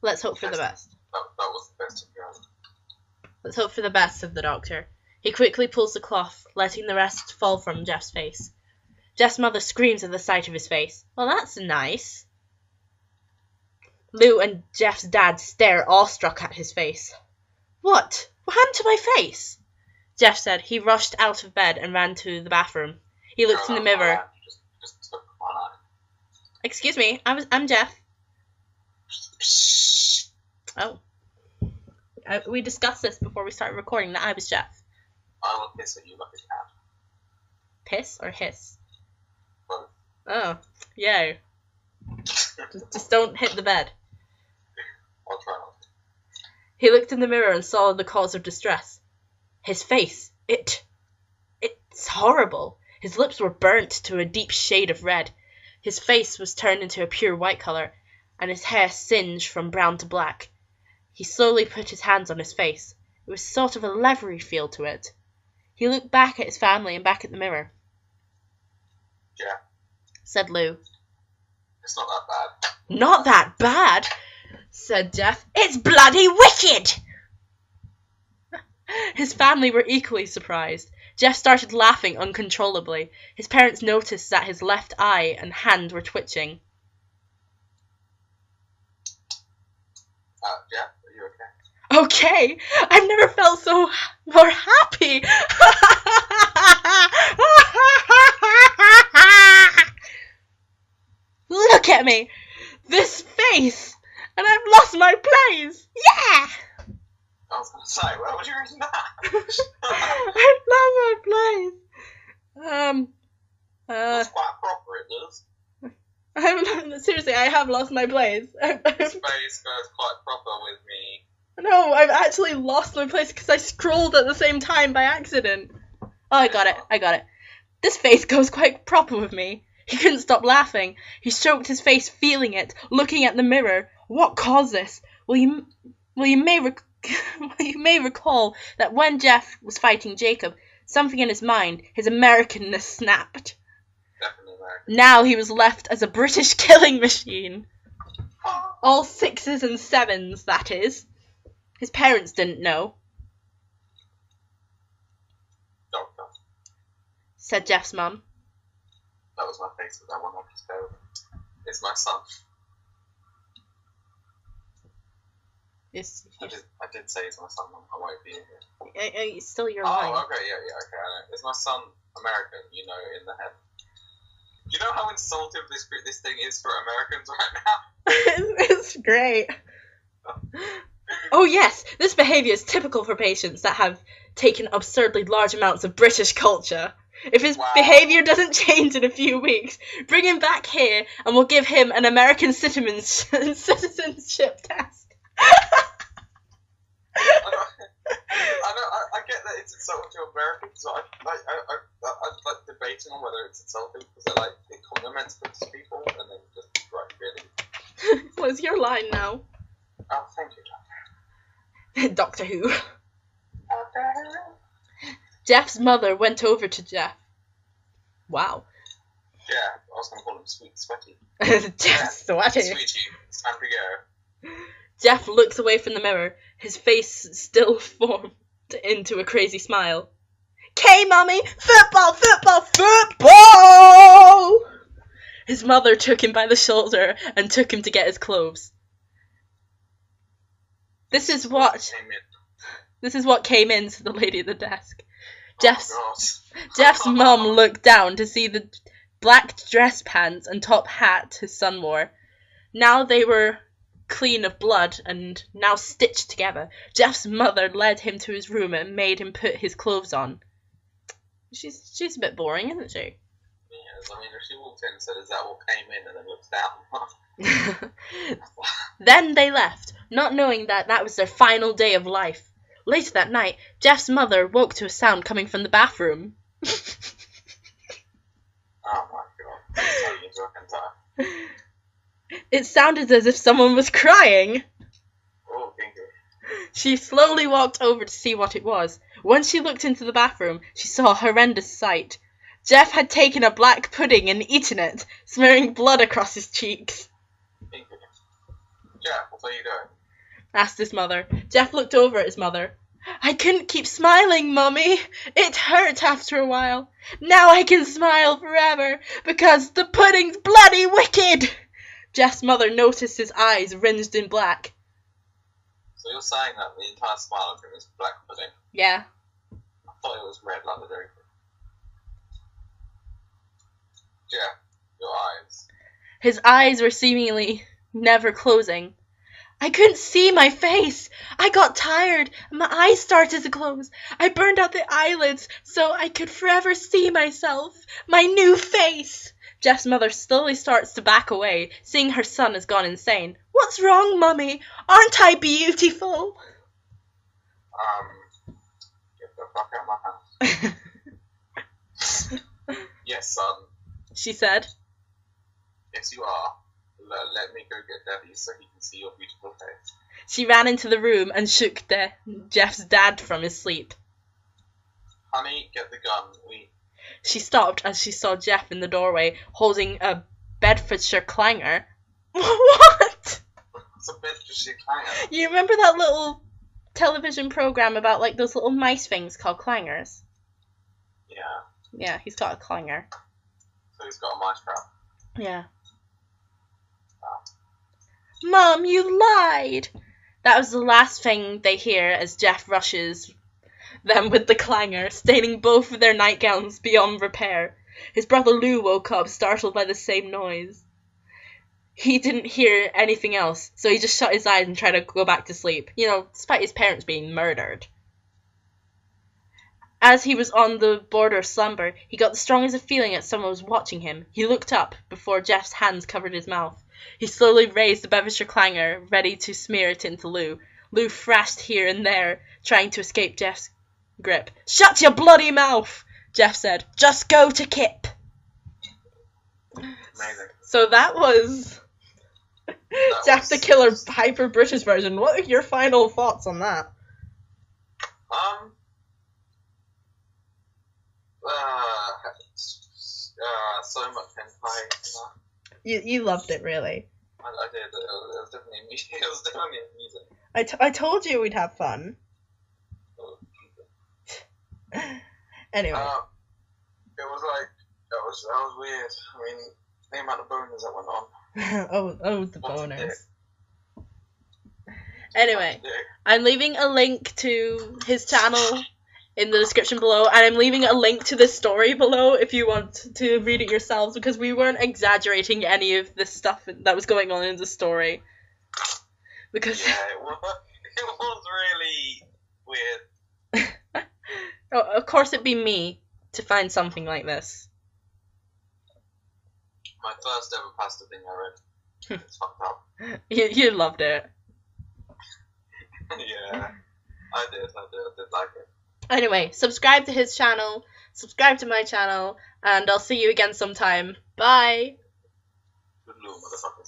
Let's hope for the best. That was the best of you. Let's hope for the best, said the doctor. He quickly pulls the cloth, letting the rest fall from Jeff's face. Jeff's mother screams at the sight of his face. Well, that's nice. Lou and Jeff's dad stare awestruck at his face. What? What happened to my face? Jeff said. He rushed out of bed and ran to the bathroom. He looked in the mirror. Just took one eye. Excuse me, I'm Jeff. Oh. We discussed this before we started recording, that I was Jeff. I will piss at you like a cat. Piss or hiss? Both. Oh, yeah. Just don't hit the bed. I'll try not to. He looked in the mirror and saw the cause of distress. His face, it's horrible. His lips were burnt to a deep shade of red. His face was turned into a pure white colour, and his hair singed from brown to black. He slowly put his hands on his face. It was sort of a leathery feel to it. He looked back at his family and back at the mirror. Yeah. Said Lou. It's not that bad. Not that bad, said Jeff. It's bloody wicked! His family were equally surprised. Jeff started laughing uncontrollably. His parents noticed that his left eye and hand were twitching. Jeff, are you okay? Okay, I've never felt so more happy. Look at me, this face, and I've lost my place. Yeah. I was gonna say, where was you reading that? I've lost my place. It's quite proper, it does. Seriously, I have lost my place. This face goes quite proper with me. No, I've actually lost my place because I scrolled at the same time by accident. Oh, I got it. This face goes quite proper with me. He couldn't stop laughing. He stroked his face, feeling it, looking at the mirror. What caused this? Well, you may recall that when Jeff was fighting Jacob, something in his mind, his Americanness, snapped. Definitely American. Now he was left as a British killing machine. All 6s and 7s, that is. His parents didn't know, Doctor. said Jeff's mum. That was my face with that one. I'll just go. It's my son. I did say it's my son. I won't be here. It's still your line. line. Oh, okay, yeah, okay. I know. Is my son American? You know, in the head. Do you know how insultive this thing is for Americans right now? It's great. Oh yes, this behaviour is typical for patients that have taken absurdly large amounts of British culture. If his behaviour doesn't change in a few weeks, bring him back here and we'll give him an American citizenship test. I get that it's insulting to Americans, so I like debating on whether it's insulting because it compliments British people and then just really. What's your line now? Oh, thank you, Doctor. Doctor Who. Jeff's mother went over to Jeff. Wow. Yeah, I was going to call him Sweet Sweaty. Jeff Sweaty. Sweetie, it's time to go. Jeff looks away from the mirror, his face still formed into a crazy smile. "Okay, Mummy! Football, football, football!" His mother took him by the shoulder and took him to get his clothes. This is what came in, said the lady at the desk. Jeff's mum looked down to see the black dress pants and top hat his son wore. Now they were clean of blood and now stitched together. Jeff's mother led him to his room and made him put his clothes on. She's a bit boring, isn't she? Yes, I mean, if she walked in and said, "Is that what came in?" and then looked down. Then they left, not knowing that was their final day of life. Later that night, Jeff's mother woke to a sound coming from the bathroom. Oh my god. That's how you do a It sounded as if someone was crying. Oh, kinky. She slowly walked over to see what it was. When she looked into the bathroom, she saw a horrendous sight. Jeff had taken a black pudding and eaten it, smearing blood across his cheeks. Kinky. Jeff, what are you doing? Asked his mother. Jeff looked over at his mother. I couldn't keep smiling, Mummy. It hurt after a while. Now I can smile forever, because the pudding's bloody wicked. Jeff's mother noticed his eyes ringed in black. So you're saying that the entire smile of him is black pudding? Yeah. I thought it was red like the Dairy Queen. Jeff, your eyes. His eyes were seemingly never closing. I couldn't see my face. I got tired. My eyes started to close. I burned out the eyelids so I could forever see myself. My new face. Jeff's mother slowly starts to back away, seeing her son has gone insane. What's wrong, Mummy? Aren't I beautiful? Get the fuck out of my house. Yes, son. She said. Yes, you are. Let me go get Daddy so he can see your beautiful face. She ran into the room and shook Jeff's dad from his sleep. Honey, get the gun. She stopped as she saw Jeff in the doorway, holding a Bedfordshire clanger. What? What's a Bedfordshire clanger? You remember that little television program about like those little mice things called clangers? Yeah. Yeah, he's got a clanger. So he's got a mice trap. Yeah. Mum, you lied! That was the last thing they hear as Jeff rushes them with the clanger, staining both of their nightgowns beyond repair. His brother Lou woke up, startled by the same noise. He didn't hear anything else, so he just shut his eyes and tried to go back to sleep, despite his parents being murdered. As he was on the border of slumber, he got the strongest feeling that someone was watching him. He looked up before Jeff's hands covered his mouth. He slowly raised the Bedfordshire clanger, ready to smear it into Lou. Lou thrashed here and there, trying to escape Jeff's grip. Shut your bloody mouth, Jeff said. Just go to Kip. Amazing. So that was Jack the Killer hyper British version. What are your final thoughts on that? So much hentai. You loved it, really. I did. It was definitely amusing. It was definitely amusing. I told you we'd have fun. Anyway. It was like that was weird. I mean, the amount of boners that went on. oh, the boners. Anyway, I'm leaving a link to his channel in the description below, and I'm leaving a link to the story below if you want to read it yourselves, because we weren't exaggerating any of the stuff that was going on in the story. Because yeah, it was really weird. Oh, of course it'd be me to find something like this. My first ever pasta thing I read. It's fucked up. You loved it. Yeah, I did like it. Anyway, subscribe to his channel, subscribe to my channel, and I'll see you again sometime. Bye! Good luck, motherfucker.